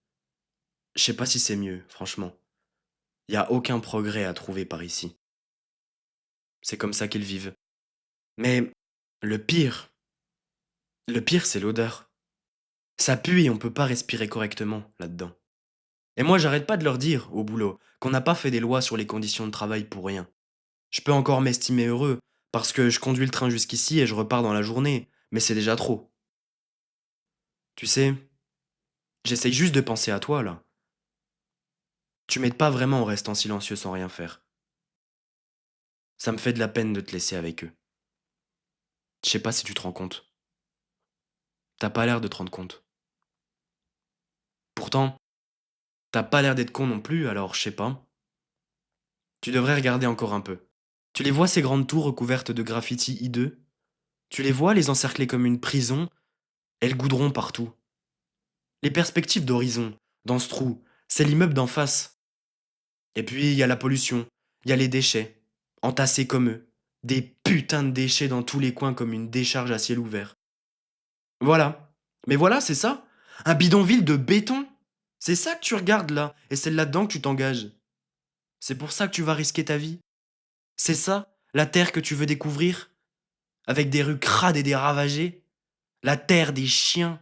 Je sais pas si c'est mieux, franchement. Y a aucun progrès à trouver par ici. C'est comme ça qu'ils vivent. Mais le pire, le pire, c'est l'odeur. Ça pue et on peut pas respirer correctement là-dedans. Et moi, j'arrête pas de leur dire, au boulot, qu'on n'a pas fait des lois sur les conditions de travail pour rien. Je peux encore m'estimer heureux, parce que je conduis le train jusqu'ici et je repars dans la journée, mais c'est déjà trop. Tu sais, j'essaye juste de penser à toi, là. Tu m'aides pas vraiment en restant silencieux sans rien faire. Ça me fait de la peine de te laisser avec eux. Je sais pas si tu te rends compte. T'as pas l'air de te rendre compte. Pourtant, t'as pas l'air d'être con non plus, alors je sais pas. Tu devrais regarder encore un peu. Tu les vois ces grandes tours recouvertes de graffitis hideux? Tu les vois les encercler comme une prison, et le goudron partout. Les perspectives d'horizon, dans ce trou, c'est l'immeuble d'en face. Et puis il y a la pollution, il y a les déchets, entassés comme eux. Des putains de déchets dans tous les coins comme une décharge à ciel ouvert. Voilà. Mais voilà, c'est ça. Un bidonville de béton. C'est ça que tu regardes là, et c'est là-dedans que tu t'engages. C'est pour ça que tu vas risquer ta vie. C'est ça, la terre que tu veux découvrir, avec des rues crades et des ravagées. La terre des chiens.